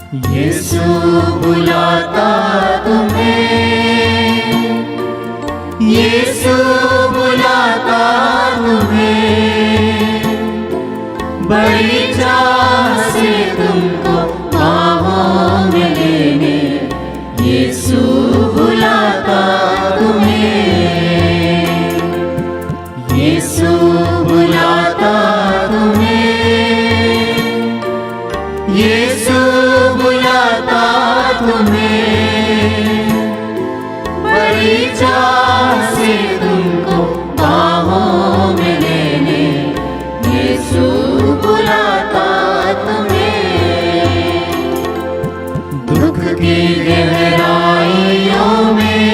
यीशु बुलाता तुम्हें, यीशु बुलाता तुम्हें, बड़ी चाह से तुमको बाहों में लेने, यीशु बुलाता तुम्हें, यीशु बुलाता तुम्हें, यीशु बुलाता तुम्हें, बड़ी चाह से तुमको बाहों में लेने, यीशु बुलाता तुम्हें। दुख की गहराइयों में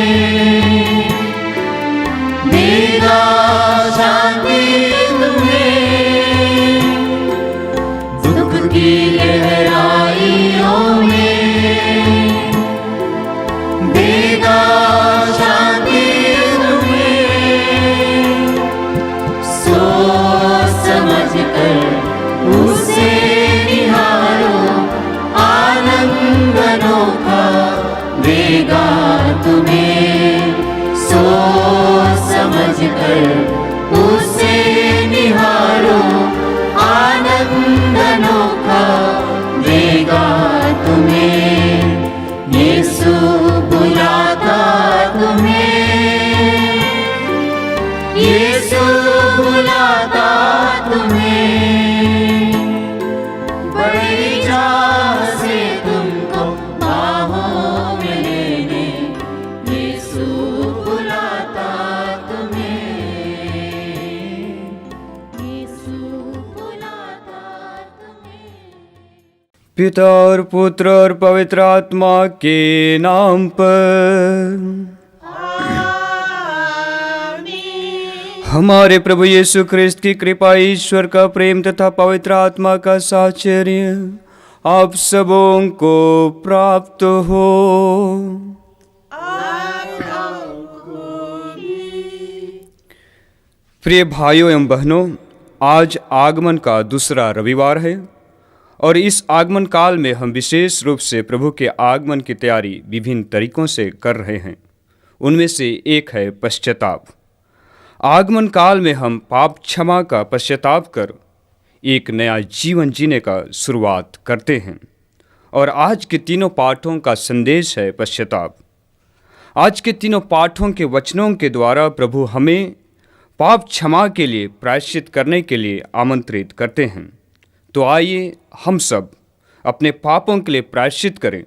देगा शांति तुम्हें, दुख की गहराइयों में देगा शांति तुम्हें। सोच समझ कर उसे निहारो, आनंद अनोखा देगा तुम्हें। सोच समझ कर उसे निहारो, आनंद अनोखा देगा तुम्हें। यीशु बुलाता तुम्हें, यीशु बुलाता तुम्हें, बड़ी चाह से तुमको बाहों में लेने, यीशु बुलाता तुम्हें, यीशु बुलाता तुम्हें। पिता और पुत्र और पवित्र आत्मा के नाम पर हमारे प्रभु यीशु ख्रिस्त की कृपा, ईश्वर का प्रेम तथा पवित्र आत्मा का साहचर्य आप सबों को प्राप्त हो। प्रिय भाइयों एवं बहनों, आज आगमन का दूसरा रविवार है और इस आगमन काल में हम विशेष रूप से प्रभु के आगमन की तैयारी विभिन्न तरीकों से कर रहे हैं। उनमें से एक है पश्चाताप। आगमन काल में हम पाप क्षमा का पश्चाताप कर एक नया जीवन जीने का शुरुआत करते हैं और आज के तीनों पाठों का संदेश है पश्चाताप। आज के तीनों पाठों के वचनों के द्वारा प्रभु हमें पाप क्षमा के लिए प्रायश्चित करने के लिए आमंत्रित करते हैं। तो आइए हम सब अपने पापों के लिए प्रायश्चित करें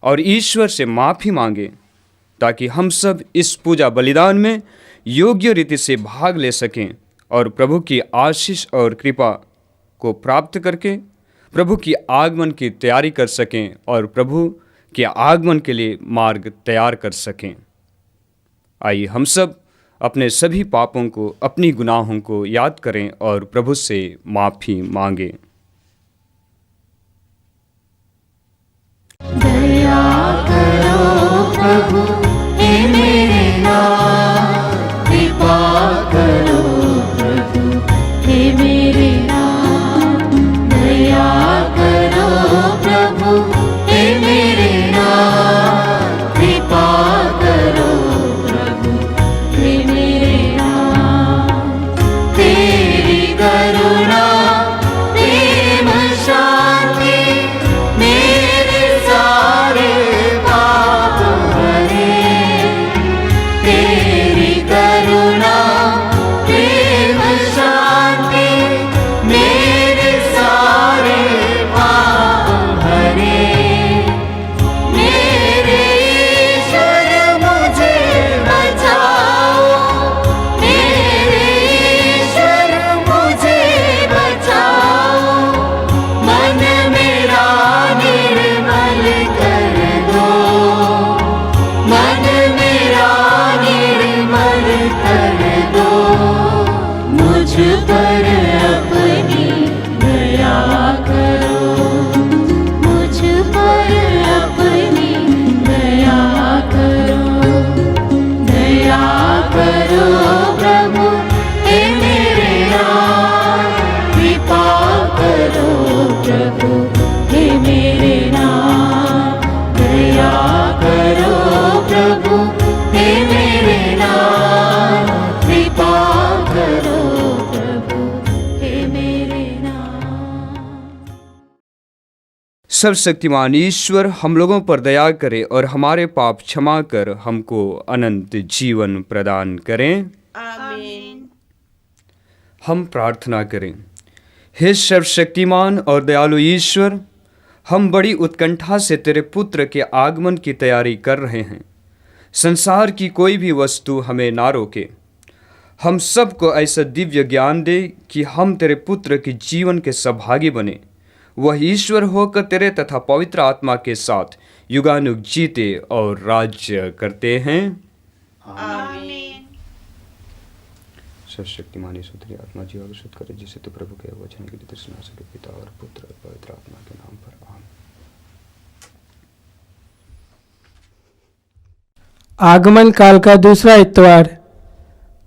और ईश्वर से माफ़ी मांगें, ताकि हम सब इस पूजा बलिदान में योग्य रीति से भाग ले सकें और प्रभु की आशीष और कृपा को प्राप्त करके प्रभु की आगमन की तैयारी कर सकें और प्रभु के आगमन के लिए मार्ग तैयार कर सकें। आइए हम सब अपने सभी पापों को, अपनी गुनाहों को याद करें और प्रभु से माफ़ी मांगें। दया करो प्रभु हे मेरे नाथ, कृपा करो प्रभु हे मेरे नाथ, दया करो प्रभु हे मेरे नाथ, कृपा करो प्रभु हे मेरे नाथ। तेरी करुणा तेरी सर्वशक्तिमान ईश्वर हम लोगों पर दया करे और हमारे पाप क्षमा कर हमको अनंत जीवन प्रदान करें। आमीन। हम प्रार्थना करें। हे सर्वशक्तिमान और दयालु ईश्वर, हम बड़ी उत्कंठा से तेरे पुत्र के आगमन की तैयारी कर रहे हैं। संसार की कोई भी वस्तु हमें ना रोके। हम सबको ऐसा दिव्य ज्ञान दे कि हम तेरे पुत्र के जीवन के सहभागी बने। वह ईश्वर होकर तेरे तथा पवित्र आत्मा के साथ युगानुग जीते और राज्य करते हैं। आमीन। सर्वशक्तिमान ईश्वर तेरी आत्मा जीवा शुद्ध करे, जिसे तू प्रभु के वचन के लिए सुना सके। पिता और पुत्र और पवित्र आत्मा के नाम पर आमीन। आगमन काल का दूसरा इतवार।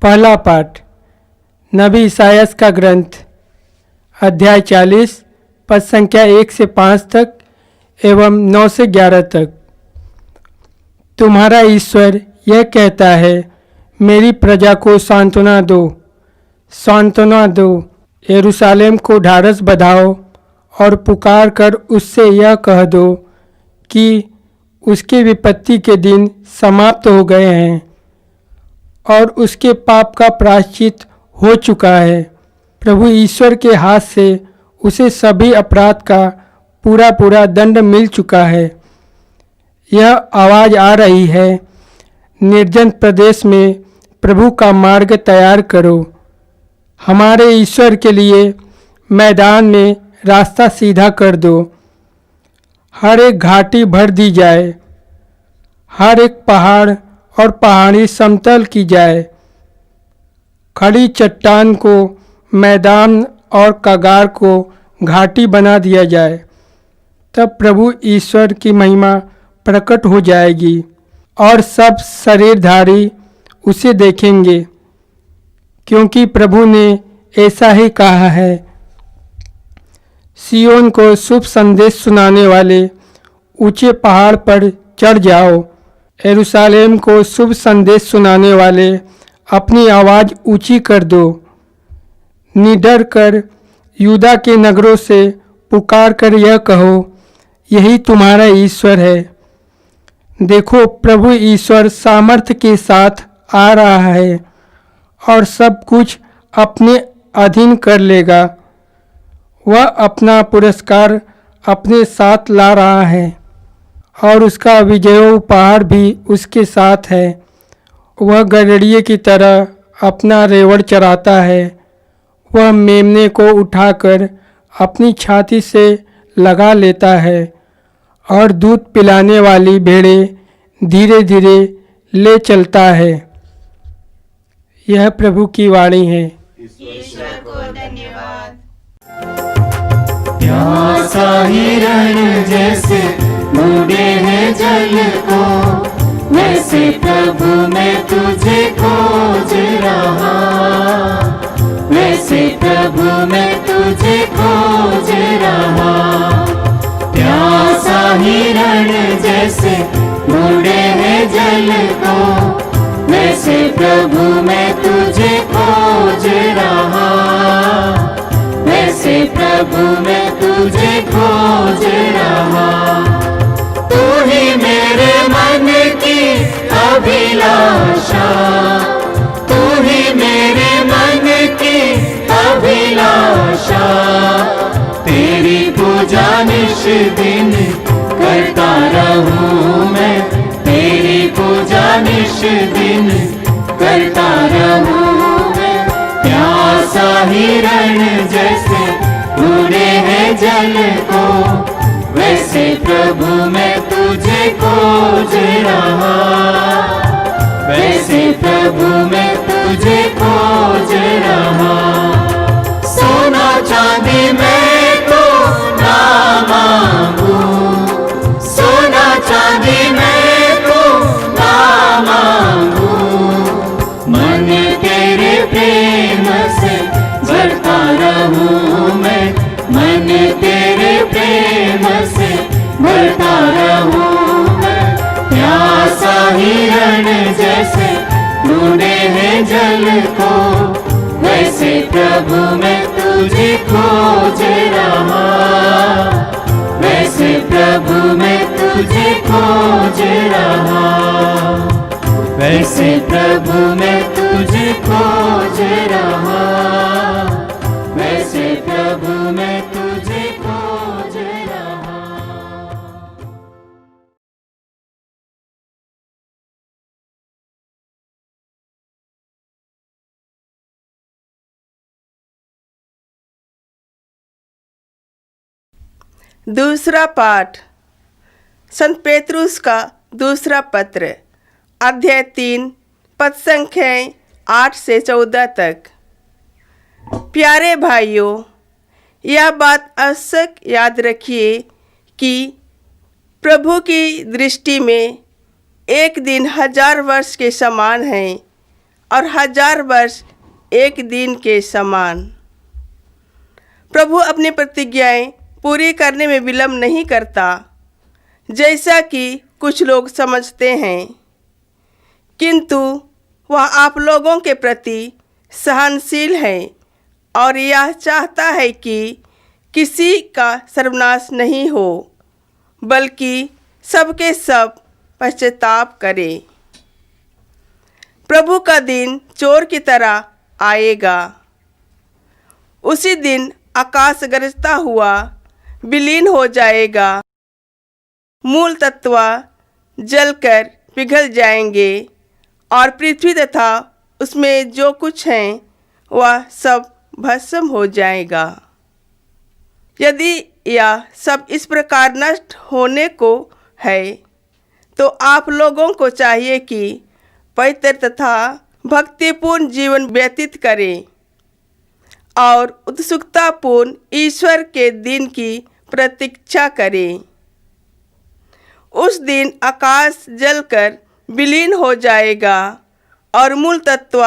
पहला पाठ नबी इसायास का ग्रंथ, अध्याय 40 पद संख्या 1 से 5 तक एवं 9 से 11 तक। तुम्हारा ईश्वर यह कहता है, मेरी प्रजा को सांत्वना दो, सांत्वना दो। यरूशलेम को ढाढ़स बंधाओ और पुकार कर उससे यह कह दो कि उसके विपत्ति के दिन समाप्त हो गए हैं और उसके पाप का प्रायश्चित हो चुका है। प्रभु ईश्वर के हाथ से उसे सभी अपराध का पूरा पूरा दंड मिल चुका है। यह आवाज़ आ रही है, निर्जन प्रदेश में प्रभु का मार्ग तैयार करो। हमारे ईश्वर के लिए मैदान में रास्ता सीधा कर दो। हर एक घाटी भर दी जाए, हर एक पहाड़ और पहाड़ी समतल की जाए। खड़ी चट्टान को मैदान और कगार को घाटी बना दिया जाए। तब प्रभु ईश्वर की महिमा प्रकट हो जाएगी और सब शरीरधारी उसे देखेंगे, क्योंकि प्रभु ने ऐसा ही कहा है। सियोन को शुभ संदेश सुनाने वाले ऊंचे पहाड़ पर चढ़ जाओ। यरूशलेम को शुभ संदेश सुनाने वाले अपनी आवाज़ ऊंची कर दो। निडर कर यूदा के नगरों से पुकार कर यह कहो, यही तुम्हारा ईश्वर है। देखो, प्रभु ईश्वर सामर्थ्य के साथ आ रहा है और सब कुछ अपने अधीन कर लेगा। वह अपना पुरस्कार अपने साथ ला रहा है और उसका विजयोपहार भी उसके साथ है। वह गड़रिये की तरह अपना रेवड़ चराता है। वह मेमने को उठाकर अपनी छाती से लगा लेता है और दूध पिलाने वाली भेड़ें धीरे धीरे ले चलता है। यह प्रभु की वाणी है। ईश्वर को धन्यवाद। प्यासा हिरण जैसे ढूंढे हैं जल को, वैसे प्रभु मैं तुझे खोज रहा। वैसे प्रभु मैं तुझे खोज रहा। प्यासा हिरण जैसे ढूंढे हैं जल को, वैसे प्रभु मैं तुझे खोज रहा। वैसे प्रभु मैं तुझे खोज रहा। तू ही मेरे मन की अभिलाषा, तू ही मेरे मन की अभिलाषा। तेरी पूजा निश दिन करता रहूं मैं, तेरी पूजा निश दिन करता रहूं मैं। प्यासा हिरण जैसे ढूंढे हैं जल को, वैसे प्रभु मैं तुझे खोज रहा। वैसे प्रभु मैं तुझे खोज रहा। सोना चांदी मैं तो ना मांगू, सोना चांदी मैं तो ना मांगू। मन तेरे प्रेम से भरता रहूं मैं, मन तेरे प्रेम से भरता रहूं मैं। प्यासा हिरण जैसे ढूंढे हैं जल को, वैसे प्रभु मैं तुझे खोज रहा। वैसे तुझे खोज रहा, वैसे प्रभु मैं तुझे खोज रहा, वैसे प्रभु मैं तुझे खोज रहा। दूसरा पाठ संत पेतरुस का दूसरा पत्र, अध्याय 3, पद संख्याएं 8 से 14 तक। प्यारे भाइयों, यह बात आवश्यक याद रखिए कि प्रभु की दृष्टि में एक दिन 1000 वर्ष के समान है और 1000 वर्ष एक दिन के समान। प्रभु अपनी प्रतिज्ञाएं पूरी करने में विलंब नहीं करता, जैसा कि कुछ लोग समझते हैं, किंतु वह आप लोगों के प्रति सहनशील है और यह चाहता है कि किसी का सर्वनाश नहीं हो, बल्कि सबके सब पश्चाताप करें। प्रभु का दिन चोर की तरह आएगा। उसी दिन आकाश गरजता हुआ विलीन हो जाएगा, मूल तत्व जलकर पिघल जाएंगे और पृथ्वी तथा उसमें जो कुछ है वह सब भस्म हो जाएगा। यदि यह सब इस प्रकार नष्ट होने को है, तो आप लोगों को चाहिए कि पवित्र तथा भक्तिपूर्ण जीवन व्यतीत करें और उत्सुकतापूर्ण ईश्वर के दिन की प्रतीक्षा करें। उस दिन आकाश जलकर विलीन हो जाएगा और मूल तत्व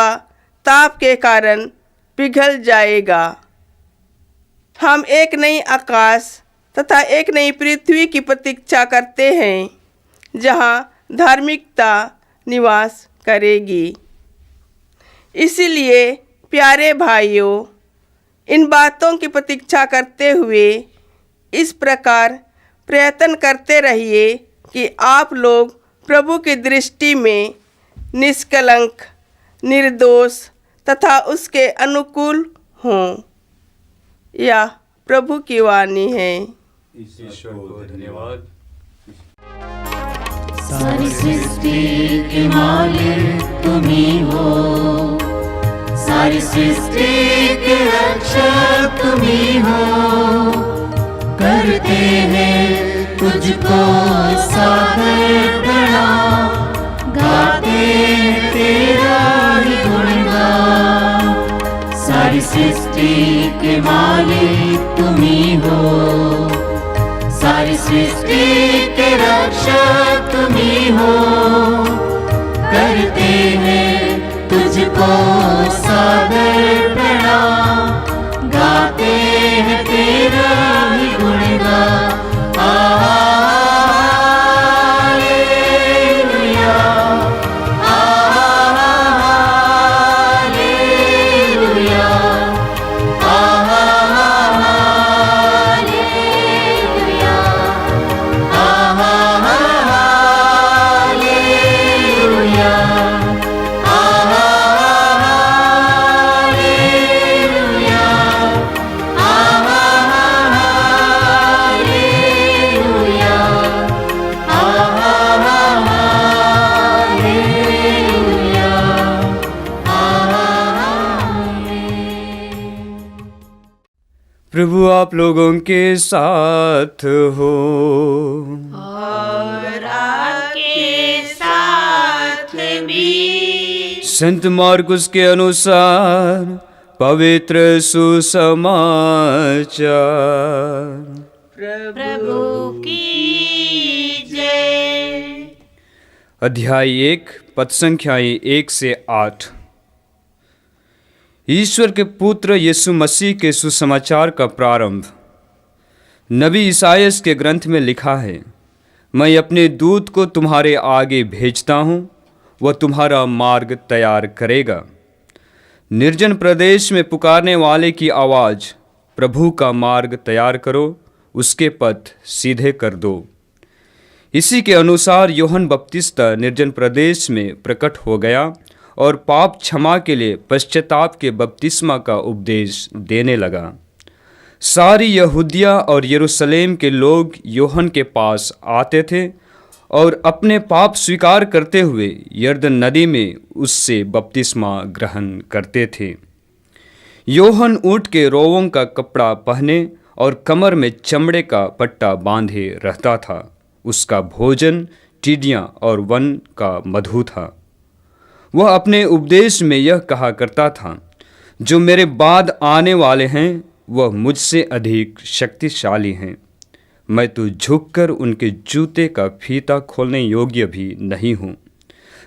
ताप के कारण पिघल जाएगा। हम एक नई आकाश तथा एक नई पृथ्वी की प्रतीक्षा करते हैं, जहाँ धार्मिकता निवास करेगी। इसीलिए प्यारे भाइयों, इन बातों की प्रतीक्षा करते हुए इस प्रकार प्रयत्न करते रहिए कि आप लोग प्रभु की दृष्टि में निष्कलंक, निर्दोष तथा उसके अनुकूल हों। यह प्रभु की वाणी है। ईश्वर को धन्यवाद। सारी सृष्टि के मालिक तुम ही हो, सारी सृष्टि के रक्षक तुम ही हो। करते हैं तुझको सादर प्रणाम, गाते हैं तेरा ही गुणगान। सारी सृष्टि के मालिक तुम ही हो, सारी सृष्टि के रक्षक तुम ही हो। करते हैं तुझको सादर प्रणाम, गाते हैं तेरा ही गुणगान। प्रभु आप लोगों के साथ हो और आपके साथ भी। संत मार्कुस के अनुसार पवित्र सुसमाचार। प्रभु की जय। अध्याय 1 पद संख्याएं 1 से 8। ईश्वर के पुत्र यीशु मसीह के सुसमाचार का प्रारंभ। नबी ईसायास के ग्रंथ में लिखा है, मैं अपने दूत को तुम्हारे आगे भेजता हूँ, वह तुम्हारा मार्ग तैयार करेगा। निर्जन प्रदेश में पुकारने वाले की आवाज़, प्रभु का मार्ग तैयार करो, उसके पथ सीधे कर दो। इसी के अनुसार यूहन्ना बपतिस्ता निर्जन प्रदेश में प्रकट हो गया और पाप क्षमा के लिए पश्चाताप के बपतिस्मा का उपदेश देने लगा। सारी यहूदिया और यरूशलेम के लोग यूहन्ना के पास आते थे और अपने पाप स्वीकार करते हुए यरदन नदी में उससे बपतिस्मा ग्रहण करते थे। यूहन्ना ऊँट के रोवों का कपड़ा पहने और कमर में चमड़े का पट्टा बांधे रहता था। उसका भोजन टिड्डियाँ और वन का मधु था। वह अपने उपदेश में यह कहा करता था, जो मेरे बाद आने वाले हैं वह मुझसे अधिक शक्तिशाली हैं। मैं तो झुककर उनके जूते का फीता खोलने योग्य भी नहीं हूँ।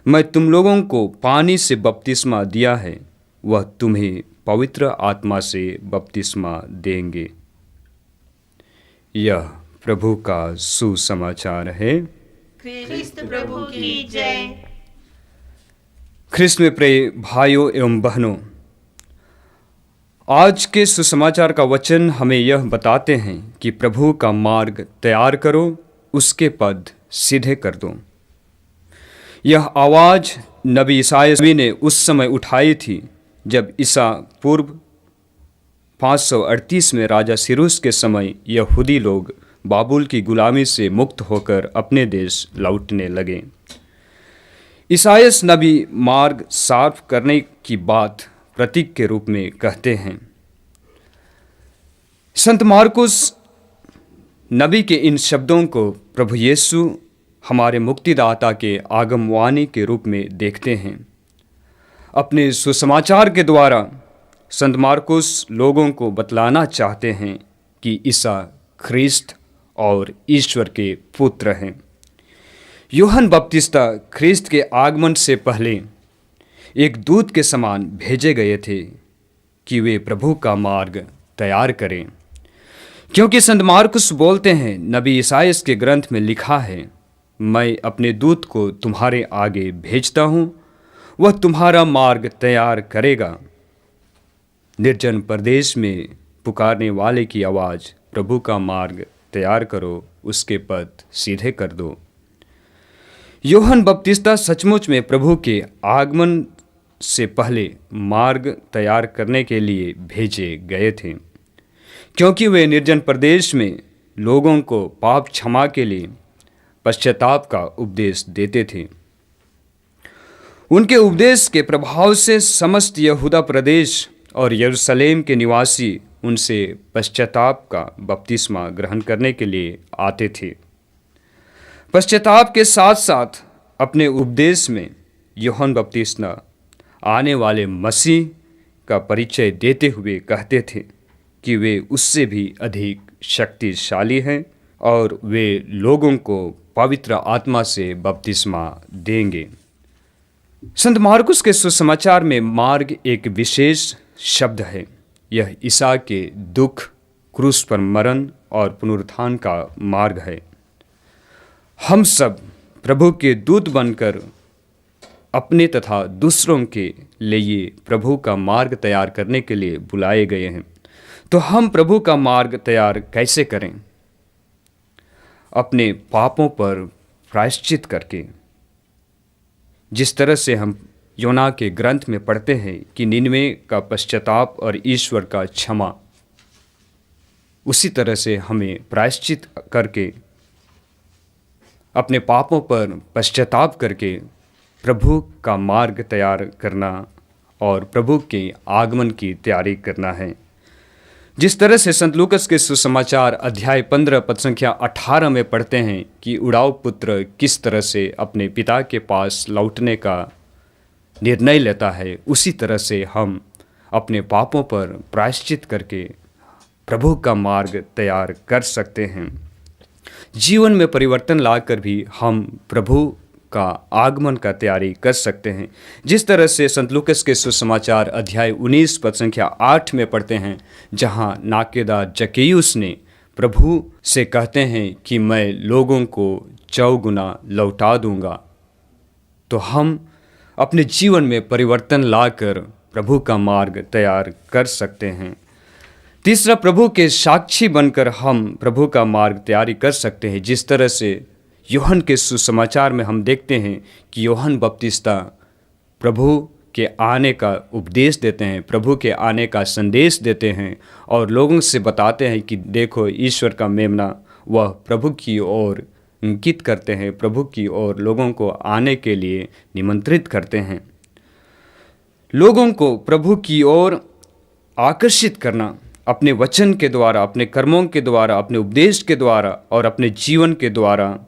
मैं तुम लोगों को पानी से बपतिस्मा दिया है, वह तुम्हें पवित्र आत्मा से बपतिस्मा देंगे। यह प्रभु का सुसमाचार है। ख्रिस्त प्रभु की जय। ख्रिस्त में प्रिय भाइयों एवं बहनों, आज के सुसमाचार का वचन हमें यह बताते हैं कि प्रभु का मार्ग तैयार करो, उसके पद सीधे कर दो। यह आवाज़ नबी ईसाया ने उस समय उठाई थी जब ईसा पूर्व 538 में राजा सिरूस के समय यहूदी लोग बाबुल की गुलामी से मुक्त होकर अपने देश लौटने लगे। ईसायास नबी मार्ग साफ करने की बात प्रतीक के रूप में कहते हैं। संत मार्कुस नबी के इन शब्दों को प्रभु यीशु हमारे मुक्तिदाता के आगमवाणी के रूप में देखते हैं। अपने सुसमाचार के द्वारा संत मार्कुस लोगों को बतलाना चाहते हैं कि ईसा ख्रिस्त और ईश्वर के पुत्र हैं। यूहन्ना बपतिस्ता ख्रिस्त के आगमन से पहले एक दूत के समान भेजे गए थे कि वे प्रभु का मार्ग तैयार करें, क्योंकि संत मार्कुस बोलते हैं, नबी ईसायास के ग्रंथ में लिखा है, मैं अपने दूत को तुम्हारे आगे भेजता हूँ, वह तुम्हारा मार्ग तैयार करेगा। निर्जन प्रदेश में पुकारने वाले की आवाज़, प्रभु का मार्ग तैयार करो, उसके पद सीधे कर दो। यूहन्ना बपतिस्ता सचमुच में प्रभु के आगमन से पहले मार्ग तैयार करने के लिए भेजे गए थे, क्योंकि वे निर्जन प्रदेश में लोगों को पाप क्षमा के लिए पश्चाताप का उपदेश देते थे। उनके उपदेश के प्रभाव से समस्त यहूदा प्रदेश और यरूशलेम के निवासी उनसे पश्चाताप का बपतिस्मा ग्रहण करने के लिए आते थे। पश्चाताप के साथ साथ अपने उपदेश में यूहन्ना बपतिस्ता आने वाले मसीह का परिचय देते हुए कहते थे कि वे उससे भी अधिक शक्तिशाली हैं और वे लोगों को पवित्र आत्मा से बपतिस्मा देंगे। संत मार्कुस के सुसमाचार में मार्ग एक विशेष शब्द है। यह ईसा के दुख, क्रूस पर मरण और पुनरुत्थान का मार्ग है। हम सब प्रभु के दूत बनकर अपने तथा दूसरों के लिए प्रभु का मार्ग तैयार करने के लिए बुलाए गए हैं। तो हम प्रभु का मार्ग तैयार कैसे करें? अपने पापों पर प्रायश्चित करके, जिस तरह से हम योना के ग्रंथ में पढ़ते हैं कि निनवे का पश्चाताप और ईश्वर का क्षमा, उसी तरह से हमें प्रायश्चित करके अपने पापों पर पश्चाताप करके प्रभु का मार्ग तैयार करना और प्रभु के आगमन की तैयारी करना है। जिस तरह से संत लूकस के सुसमाचार अध्याय 15 पद संख्या 18 में पढ़ते हैं कि उड़ाऊ पुत्र किस तरह से अपने पिता के पास लौटने का निर्णय लेता है, उसी तरह से हम अपने पापों पर प्रायश्चित करके प्रभु का मार्ग तैयार कर सकते हैं। जीवन में परिवर्तन लाकर भी हम प्रभु का आगमन का तैयारी कर सकते हैं। जिस तरह से संत लूकस के सुसमाचार अध्याय 19 पद संख्या 8 में पढ़ते हैं, जहां नाकेदार जक्कैयुस ने प्रभु से कहते हैं कि मैं लोगों को चौगुना लौटा दूंगा। तो हम अपने जीवन में परिवर्तन लाकर प्रभु का मार्ग तैयार कर सकते हैं। तीसरा, प्रभु के साक्षी बनकर हम प्रभु का मार्ग तैयारी कर सकते हैं। जिस तरह से यूहन्ना के सुसमाचार में हम देखते हैं कि यूहन्ना बपतिस्ता प्रभु के आने का उपदेश देते हैं, प्रभु के आने का संदेश देते हैं और लोगों से बताते हैं कि देखो ईश्वर का मेमना वह प्रभु की ओर इंगित करते हैं, प्रभु की ओर लोगों को आने के लिए निमंत्रित करते हैं। लोगों को प्रभु की ओर आकर्षित करना अपने वचन के द्वारा, अपने कर्मों के द्वारा, अपने उपदेश के द्वारा और अपने जीवन के द्वारा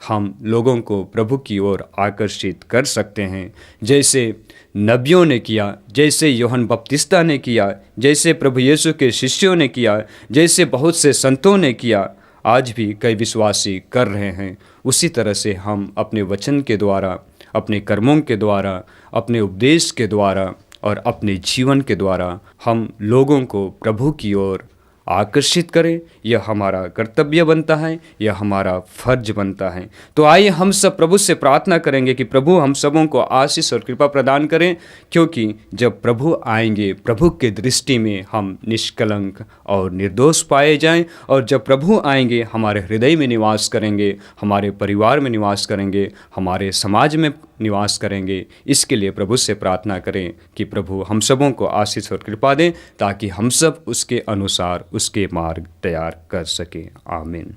हम लोगों को प्रभु की ओर आकर्षित कर सकते हैं, जैसे नबियों ने किया, जैसे यूहन्ना बपतिस्ता ने किया, जैसे प्रभु यीशु के शिष्यों ने किया, जैसे बहुत से संतों ने किया, आज भी कई विश्वासी कर रहे हैं। उसी तरह से हम अपने वचन के द्वारा, अपने कर्मों के द्वारा, अपने उपदेश के द्वारा और अपने जीवन के द्वारा हम लोगों को प्रभु की ओर आकर्षित करें। यह हमारा कर्तव्य बनता है, यह हमारा फर्ज बनता है। तो आइए हम सब प्रभु से प्रार्थना करेंगे कि प्रभु हम सबों को आशीष और कृपा प्रदान करें, क्योंकि जब प्रभु आएंगे प्रभु के दृष्टि में हम निष्कलंक और निर्दोष पाए जाएं, और जब प्रभु आएंगे हमारे हृदय में निवास करेंगे, हमारे परिवार में निवास करेंगे, हमारे समाज में निवास करेंगे। इसके लिए प्रभु से प्रार्थना करें कि प्रभु हम सबों को आशीष और कृपा दें, ताकि हम सब उसके अनुसार उसके मार्ग तैयार कर सकें। आमीन।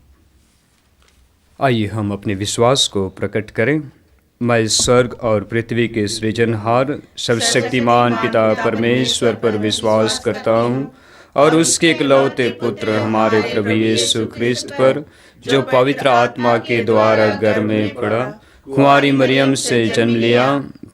आइए हम अपने विश्वास को प्रकट करें। मैं स्वर्ग और पृथ्वी के सृजनहार सर्वशक्तिमान पिता परमेश्वर पर विश्वास करता हूँ और उसके इकलौते पुत्र हमारे प्रभु यीशु ख्रिस्त पर, जो पवित्र आत्मा के द्वारा घर में पड़ा, कुंवारी मरियम से जन्म लिया,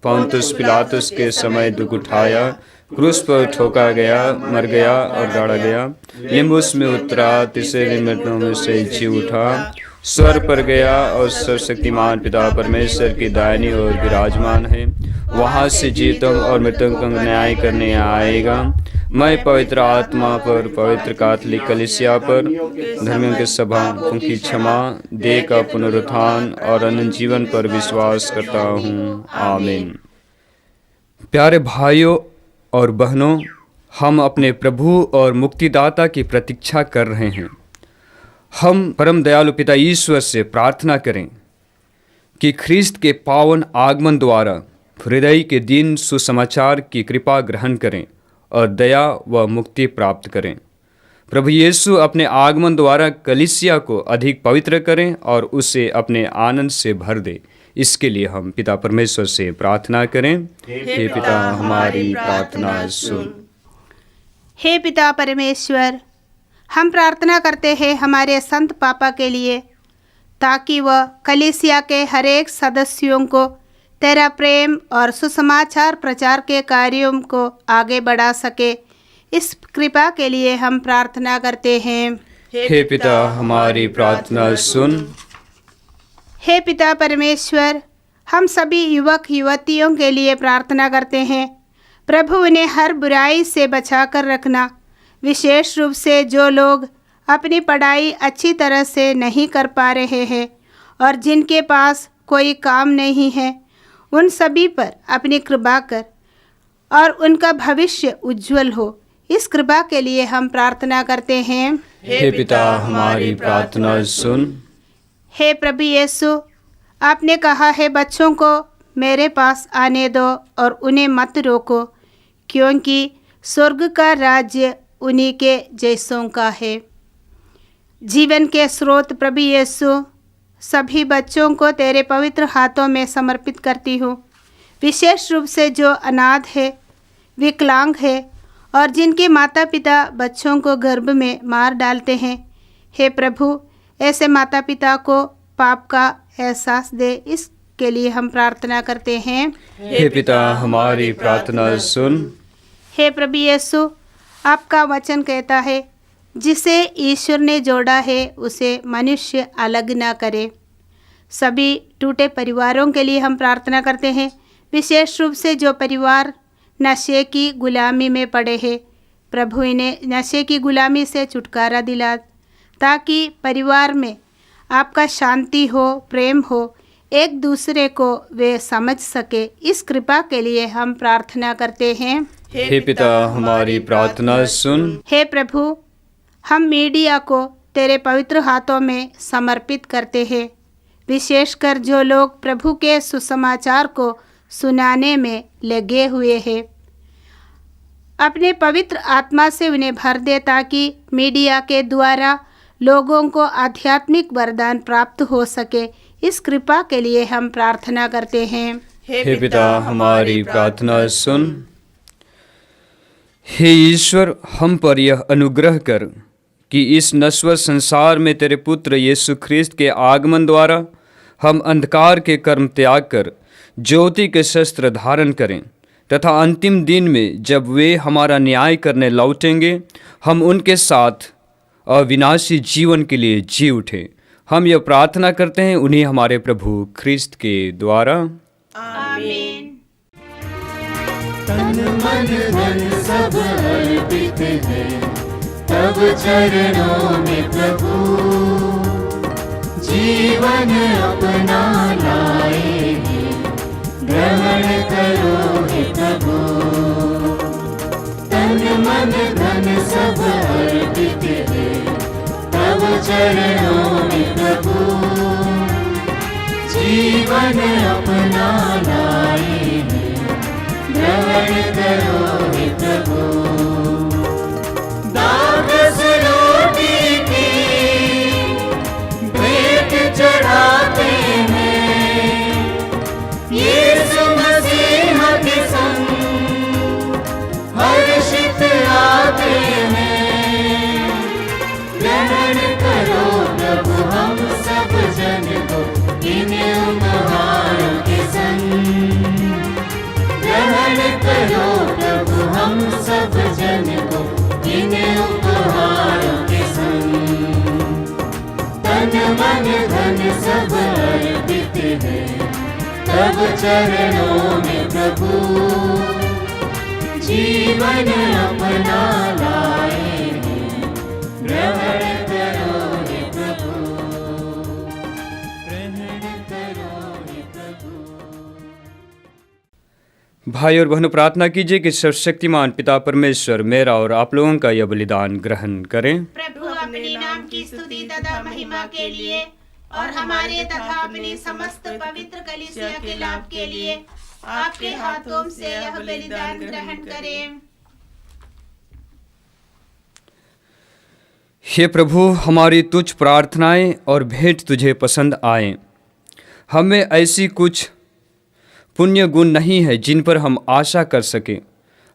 पोंतुस पिलातुस के समय दुख उठाया, क्रूस पर ठोका गया, मर गया और गाड़ा गया, लिम्बुस में उतरा, तीसरे दिन मृतों में से जी उठा, स्वर्ग पर गया और सर्वशक्तिमान पिता परमेश्वर की दाहिनी ओर विराजमान है, वहाँ से जीतों और मृतों का न्याय करने आएगा। मैं पवित्र आत्मा पर, पवित्र कैथोलिक कलीसिया पर, धर्मियों के सभा की क्षमा, देह का पुनरुत्थान और अनंत जीवन पर विश्वास करता हूँ। आमीन। प्यारे भाइयों और बहनों, हम अपने प्रभु और मुक्तिदाता की प्रतीक्षा कर रहे हैं। हम परम दयालु पिता ईश्वर से प्रार्थना करें कि ख्रिस्त के पावन आगमन द्वारा हृदय के दिन सुसमाचार की कृपा ग्रहण करें और दया व मुक्ति प्राप्त करें। प्रभु यीशु अपने आगमन द्वारा कलीसिया को अधिक पवित्र करें और उसे अपने आनंद से भर दे। इसके लिए हम पिता परमेश्वर से प्रार्थना करें। हे पिता हमारी प्रार्थना सुन। हे पिता परमेश्वर, हम प्रार्थना करते हैं हमारे संत पापा के लिए, ताकि वह कलीसिया के हर एक सदस्यों को तेरा प्रेम और सुसमाचार प्रचार के कार्यों को आगे बढ़ा सके। इस कृपा के लिए हम प्रार्थना करते हैं। हे पिता हमारी प्रार्थना सुन। हे पिता परमेश्वर, हम सभी युवक युवतियों के लिए प्रार्थना करते हैं। प्रभु उन्हें हर बुराई से बचाकर रखना, विशेष रूप से जो लोग अपनी पढ़ाई अच्छी तरह से नहीं कर पा रहे हैं और जिनके पास कोई काम नहीं है, उन सभी पर अपनी कृपा कर और उनका भविष्य उज्जवल हो। इस कृपा के लिए हम प्रार्थना करते हैं। हे पिता हमारी प्रार्थना सुन। हे प्रभु यीशु, आपने कहा है बच्चों को मेरे पास आने दो और उन्हें मत रोको, क्योंकि स्वर्ग का राज्य उन्हीं के जैसों का है। जीवन के स्रोत प्रभु यीशु, सभी बच्चों को तेरे पवित्र हाथों में समर्पित करती हूँ, विशेष रूप से जो अनाथ है, विकलांग है और जिनके माता पिता बच्चों को गर्भ में मार डालते हैं। हे प्रभु, ऐसे माता पिता को पाप का एहसास दे। इसके लिए हम प्रार्थना करते हैं। हे पिता हमारी प्रार्थना सुन। हे प्रभु यीशु, आपका वचन कहता है, जिसे ईश्वर ने जोड़ा है उसे मनुष्य अलग ना करे। सभी टूटे परिवारों के लिए हम प्रार्थना करते हैं, विशेष रूप से जो परिवार नशे की गुलामी में पड़े हैं। प्रभु इन्हें नशे की गुलामी से छुटकारा दिला, ताकि परिवार में आपका शांति हो, प्रेम हो, एक दूसरे को वे समझ सके। इस कृपा के लिए हम प्रार्थना करते हैं। हे पिता हमारी प्रार्थना सुन। हे प्रभु, हम मीडिया को तेरे पवित्र हाथों में समर्पित करते हैं, विशेषकर जो लोग प्रभु के सुसमाचार को सुनाने में लगे हुए हैं। अपने पवित्र आत्मा से उन्हें भर दे ताकि मीडिया के द्वारा लोगों को आध्यात्मिक वरदान प्राप्त हो सके। इस कृपा के लिए हम प्रार्थना करते हैं। हे पिता, हमारी प्रार्थना सुन। हे ईश्वर, हम पर यह अनुग्रह कर कि इस नश्वर संसार में तेरे पुत्र यीशु ख्रिस्त के आगमन द्वारा हम अंधकार के कर्म त्याग कर ज्योति के शस्त्र धारण करें तथा अंतिम दिन में जब वे हमारा न्याय करने लौटेंगे हम उनके साथ अविनाशी जीवन के लिए जी उठे। हम यह प्रार्थना करते हैं उन्हीं हमारे प्रभु ख्रिस्त के द्वारा। आमीन। तन मन धन सब अर्पित है तब चरणों में प्रभु, जीवन अपना लाए ग्रहण करो हे प्रभु। तन मन धन सब अर्पित है तब चरणों में प्रभु, जीवन अपना लाए ग्रहण करो हे प्रभु। दास रोटी की भेंट चढ़ाते हैं यीशु मसीह के संग हर्षित आते हैं। ग्रहण करो प्रभु हम सब जन को इन उपहारों के संग। ग्रहण करो प्रभु हम सब जन को इन उपहारों के संग। तन मन धन सब अर्पित है तब चरणों में प्रभु, जीवन अपना लाए ग्रहण करो हे प्रभु। ग्रहण करो हे प्रभु। भाई और बहनों, प्रार्थना कीजिए कि सर्वशक्तिमान पिता परमेश्वर मेरा और आप लोगों का यह बलिदान ग्रहण करें। प्रभु अपने नाम की स्तुति तथा महिमा के लिए और हमारे तथा अपनी समस्त पवित्र कलीसिया के लाभ के लिए आपके हाथों से यह बलिदान ग्रहण करें। हे प्रभु, हमारी तुच्छ प्रार्थनाएं और भेंट तुझे पसंद आए। हमें ऐसी कुछ पुण्य गुण नहीं है जिन पर हम आशा कर सकें।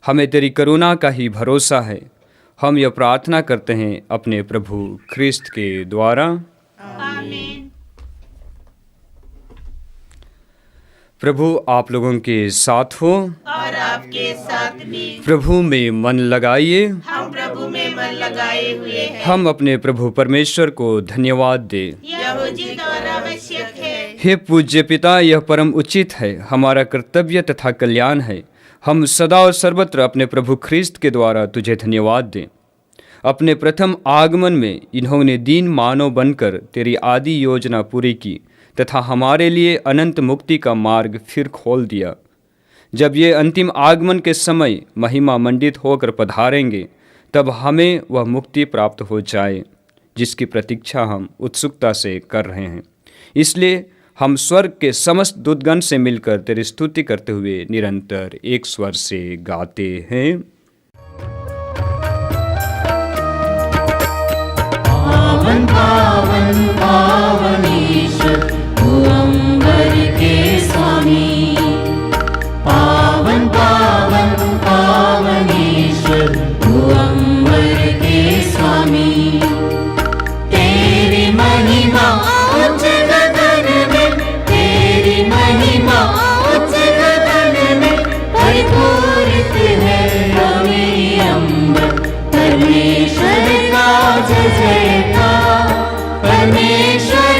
हमें तेरी करुणा का ही भरोसा है। हम यह प्रार्थना करते हैं अपने प्रभु ख्रिस्त के द्वारा। आमीन। प्रभु आप लोगों के साथ हो और आपके साथ भी। प्रभु में मन लगाइए। हम प्रभु में मन लगाए हुए हैं। हम अपने प्रभु परमेश्वर को धन्यवाद दें। यह उचित और आवश्यक है। हे पूज्य पिता, यह परम उचित है, हमारा कर्तव्य तथा कल्याण है। हम सदा और सर्वत्र अपने प्रभु ख्रिस्त के द्वारा तुझे धन्यवाद दें। अपने प्रथम आगमन में इन्होंने दीन मानव बनकर तेरी आदि योजना पूरी की तथा हमारे लिए अनंत मुक्ति का मार्ग फिर खोल दिया। जब ये अंतिम आगमन के समय महिमा मंडित होकर पधारेंगे तब हमें वह मुक्ति प्राप्त हो जाए जिसकी प्रतीक्षा हम उत्सुकता से कर रहे हैं। इसलिए हम स्वर्ग के समस्त दूतगण से मिलकर तेरी स्तुति करते हुए निरंतर एक स्वर से गाते हैं। पावन पावन पावन ईश्वर तू अंबर के स्वामी। पावन पावन पावन ईश्वर तू अंबर के स्वामी। तेरी महिमा उच्च गगन में, तेरी महिमा उच्च गगन में परिपूरित है रवि अंबर। परमेश्वर का जय जयकार, परमेश्वर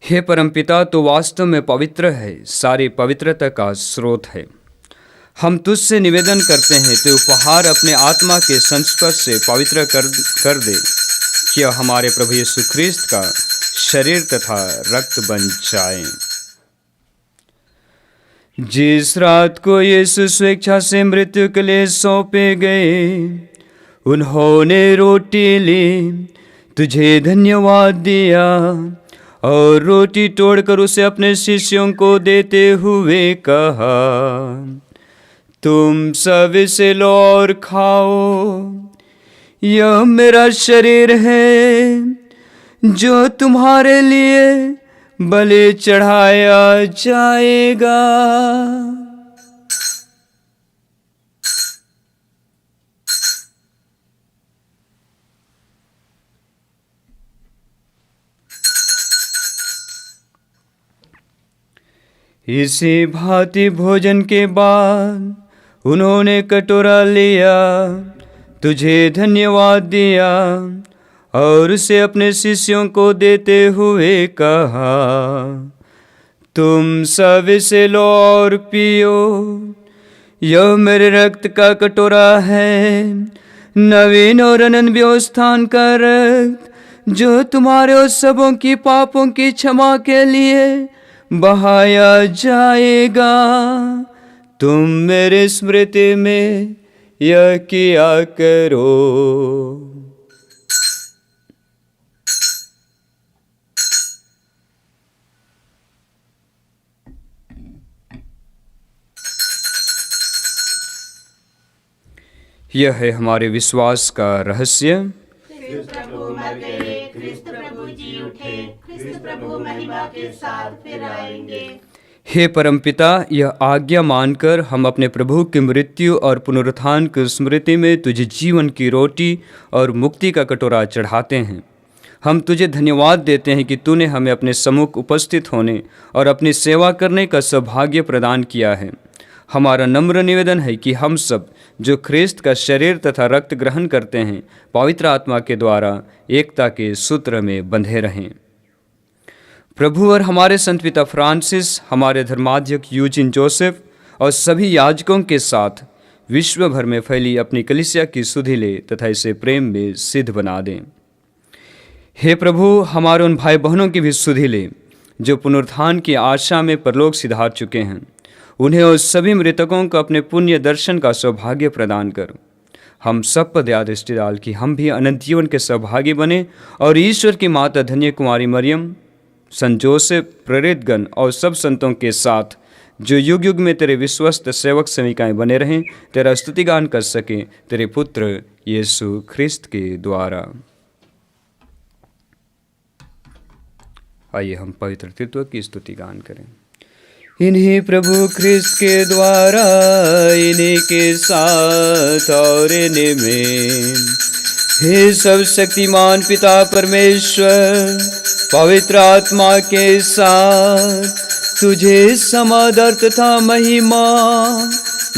हे परमपिता, तो वास्तव में पवित्र है, सारी पवित्रता का स्रोत है। हम तुझसे निवेदन करते हैं तो उपहार अपने आत्मा के संस्पर्श से पवित्र कर दे कि यह हमारे प्रभु यीशु ख्रिस्त का शरीर तथा रक्त बन जाए। जिस रात को यीशु स्वेच्छा से मृत्यु के लिए सौंपे गए, उन्होंने रोटी ली, तुझे धन्यवाद दिया और रोटी तोड़कर उसे अपने शिष्यों को देते हुए कहा, तुम सब इसे लो और खाओ, यह मेरा शरीर है जो तुम्हारे लिए बलि चढ़ाया जाएगा। इसी भांति भोजन के बाद उन्होंने कटोरा लिया, तुझे धन्यवाद दिया और उसे अपने शिष्यों को देते हुए कहा, तुम सब इसे लो और पियो, यह मेरे रक्त का कटोरा है, नवीन और अनंत व्यवस्थान का रक्त, जो तुम्हारे और सबों की पापों की क्षमा के लिए बहाया जाएगा। तुम मेरे स्मृति में यह किया करो। यह है हमारे विश्वास का रहस्य। प्रभु मर गए, ख्रिस्त प्रभु जी उठे, ख्रिस्त प्रभु महिमा के साथ फिर आएंगे। हे परमपिता, यह आज्ञा मानकर हम अपने प्रभु की मृत्यु और पुनरुत्थान की स्मृति में तुझे जीवन की रोटी और मुक्ति का कटोरा चढ़ाते हैं। हम तुझे धन्यवाद देते हैं कि तूने हमें अपने सम्मुख उपस्थित होने और अपनी सेवा करने का सौभाग्य प्रदान किया है। हमारा नम्र निवेदन है कि हम सब जो ख्रिस्त का शरीर तथा रक्त ग्रहण करते हैं, पवित्र आत्मा के द्वारा एकता के सूत्र में बंधे रहें। प्रभु और हमारे संत पिता फ्रांसिस, हमारे धर्माध्यक्ष यूजिन जोसेफ और सभी याजकों के साथ विश्व भर में फैली अपनी कलीसिया की सुधि ले तथा इसे प्रेम में सिद्ध बना दें। हे प्रभु, हमारे उन भाई बहनों की भी सुधि ले जो पुनरुत्थान की आशा में परलोक सिधार चुके हैं। उन्हें और सभी मृतकों को अपने पुण्य दर्शन का सौभाग्य प्रदान कर। हम सब पर दया दृष्टि डाल कि हम भी अनंत जीवन के सौभागी बने और ईश्वर की माता धन्य कुमारी मरियम, संत जोसेफ, प्रेरितगण और सब संतों के साथ जो युग युग में तेरे विश्वस्त सेवक सेविकाएं बने रहें, तेरा स्तुतिगान कर सकें तेरे पुत्र यीशु ख्रिस्त के द्वारा। आइए हम पवित्र तत्व की स्तुतिगान करें। इन्हीं प्रभु ख्रिस्त के द्वारा, इन्हीं के साथ और इन्हीं में, हे सब शक्तिमान पिता परमेश्वर, पवित्र आत्मा के साथ तुझे समादर तथा महिमा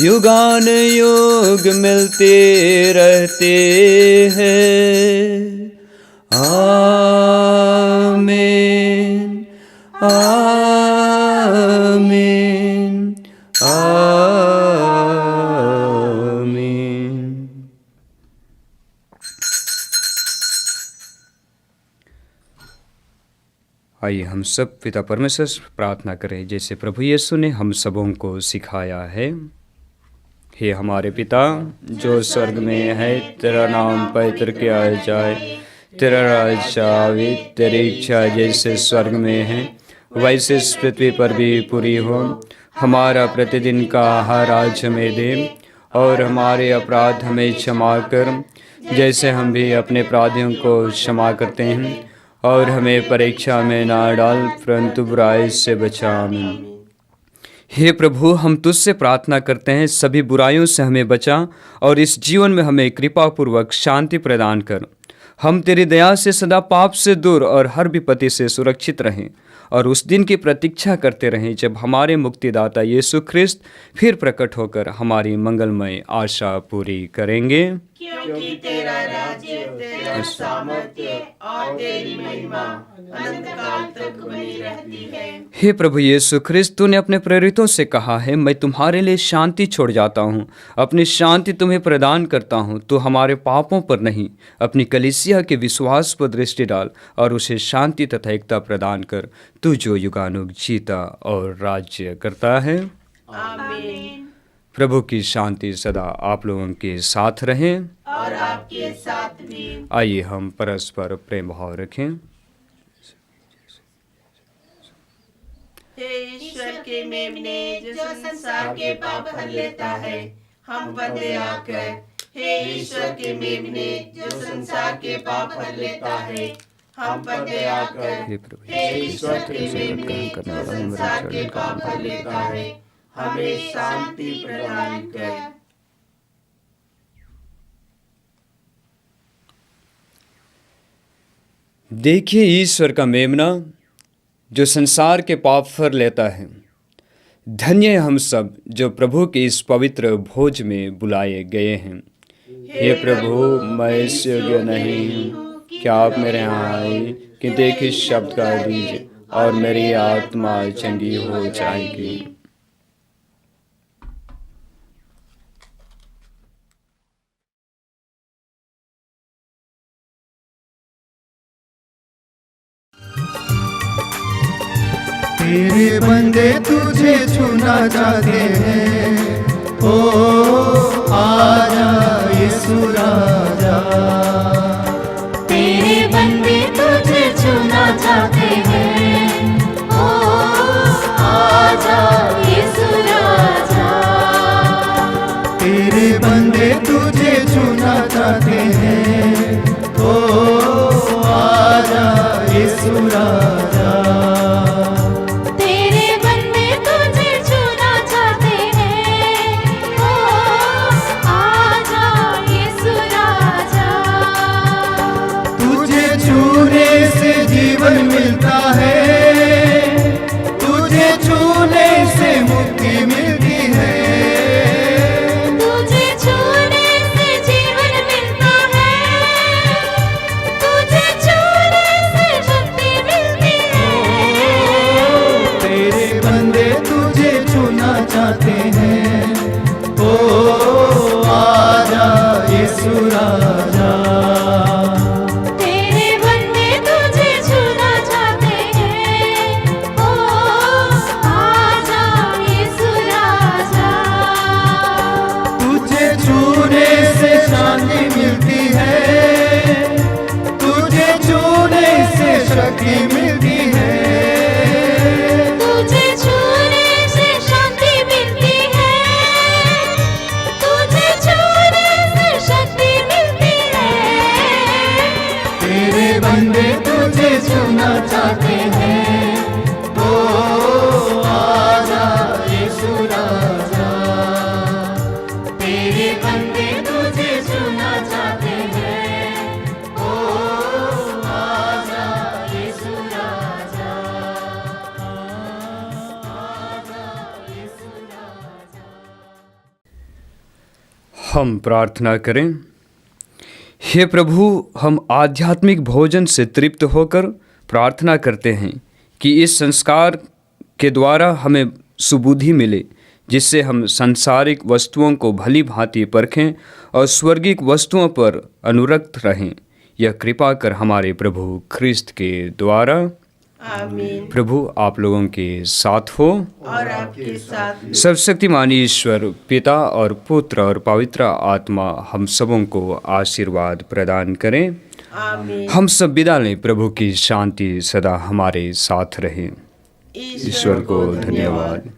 युगान युग मिलते रहते हैं। आमीन, आमीन, आमीन। आइए हम सब पिता परमेश्वर से प्रार्थना करें जैसे प्रभु यीशु ने हम सबों को सिखाया है। हे हमारे पिता जो स्वर्ग में है, तेरा नाम पवित्र किया जाए, तेरा राज्य आवे, तेरी इच्छा जैसे स्वर्ग में है वैसे इस पृथ्वी पर भी पूरी हो। हमारा प्रतिदिन का आहार आज हमें दे और हमारे अपराध हमें क्षमा कर जैसे हम भी अपने अपराधियों को क्षमा करते हैं, और हमें परीक्षा में ना डाल परंतु बुराई से बचा। आमीन। हे प्रभु, हम तुझसे प्रार्थना करते हैं सभी बुराइयों से हमें बचा और इस जीवन में हमें कृपापूर्वक शांति प्रदान कर। हम तेरी दया से सदा पाप से दूर और हर विपत्ति से सुरक्षित रहें और उस दिन की प्रतीक्षा करते रहें जब हमारे मुक्तिदाता यीशु ख्रिस्त फिर प्रकट होकर हमारी मंगलमय आशा पूरी करेंगे। क्योंकि तेरा राज्य, तेरा सामर्थ्य और तेरी महिमा अनंत काल तक बनी रहती है। हे प्रभु यीशु ख्रिस्त, तूने अपने प्रेरितों से कहा है, मैं तुम्हारे लिए शांति छोड़ जाता हूँ, अपनी शांति तुम्हें प्रदान करता हूँ। तू हमारे पापों पर नहीं, अपनी कलीसिया के विश्वास पर दृष्टि डाल और उसे शांति तथा एकता प्रदान कर, तू जो युगानुग जीता और राज्य करता है। आमीन। प्रभु की शांति सदा आप लोगों के साथ रहें और आपके साथ भी। आइए हम परस्पर प्रेम भाव रखें। हे ईश्वर के मेमने, जो संसार के पाप हर लेता है, हम पर दया कर। हे ईश्वर के मेमने, जो संसार के पाप हर लेता है, हम पर दया कर। हे प्रभु हे ईश्वर के मेमने, जो संसार के पाप हर लेता है, हमें शांति प्रदान कर। देखिए ईश्वर का मेमना जो संसार के पाप हर लेता है। धन्य है हम सब जो प्रभु के इस पवित्र भोज में बुलाए गए हैं। हे प्रभु, मैं इस योग्य नहीं हूँ कि आप मेरे यहाँ आए, किंतु एक ही शब्द कह दीजिए और मेरी आत्मा चंगी हो जाएगी। तेरे बंदे तुझे छूना चाहते हैं, ओ आजा यीशु राजा। तेरे बंदे तुझे छूना चाहते हैं, ओ आजा यीशु राजा। तेरे बंदे तुझे छूना चाहते हैं, ओ आजा यीशु राजा। जीवन मिलता है, तुझे छूने से मुक्ति मिलती है। तुझे छूने से जीवन मिलता है, तुझे छूने से शक्ति मिलती है। तेरे बंदे तुझे छूना चाहते हैं, ओ आजा यीशु राजा। शक्ति मिलती है। तुझे छूने से शांति मिलती है, तुझे छूने से शक्ति मिलती है। तेरे बंदे तुझे छूना चाहते हैं, ओ आजा यीशु राजा। तेरे बंदे तुझे छूना चाहते हैं, हम प्रार्थना करें। हे प्रभु, हम आध्यात्मिक भोजन से तृप्त होकर प्रार्थना करते हैं कि इस संस्कार के द्वारा हमें सुबुद्धि मिले, जिससे हम सांसारिक वस्तुओं को भली भांति परखें और स्वर्गिक वस्तुओं पर अनुरक्त रहें। यह कृपा कर हमारे प्रभु ख्रिस्त के द्वारा। आमीन। प्रभु आप लोगों के साथ हो और आपके साथ भी। सर्वशक्तिमान ईश्वर पिता और पुत्र और पवित्र आत्मा हम सबों को आशीर्वाद प्रदान करें। आमीन। हम सब विदा लें। प्रभु की शांति सदा हमारे साथ रहे। ईश्वर को धन्यवाद।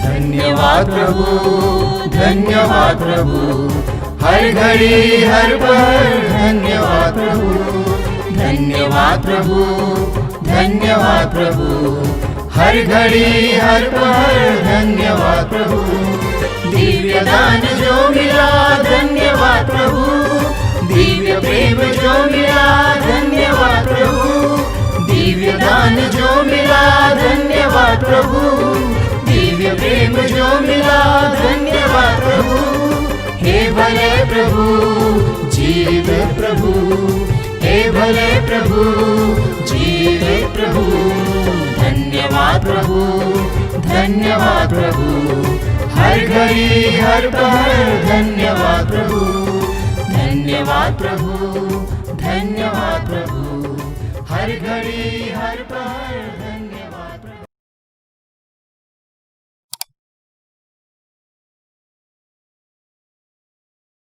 धन्यवाद प्रभु, धन्यवाद प्रभु, हर घड़ी हर पल धन्यवाद प्रभु। धन्यवाद प्रभु, धन्यवाद प्रभु, हर घड़ी हर पल धन्यवाद प्रभु। दिव्य दान जो मिला धन्यवाद प्रभु, दिव्य प्रेम जो मिला धन्यवाद प्रभु, दिव्य दान धन्यवाद प्रभु, दिव्य प्रेम जो मिला, धन्यवाद प्रभु। हे भले प्रभु, जीवित प्रभु, हे भले प्रभु, जीवित प्रभु। धन्यवाद प्रभु, धन्यवाद प्रभु, हर घड़ी हर पल धन्यवाद प्रभु, धन्यवाद प्रभु, धन्यवाद प्रभु, हर घड़ी हर पल।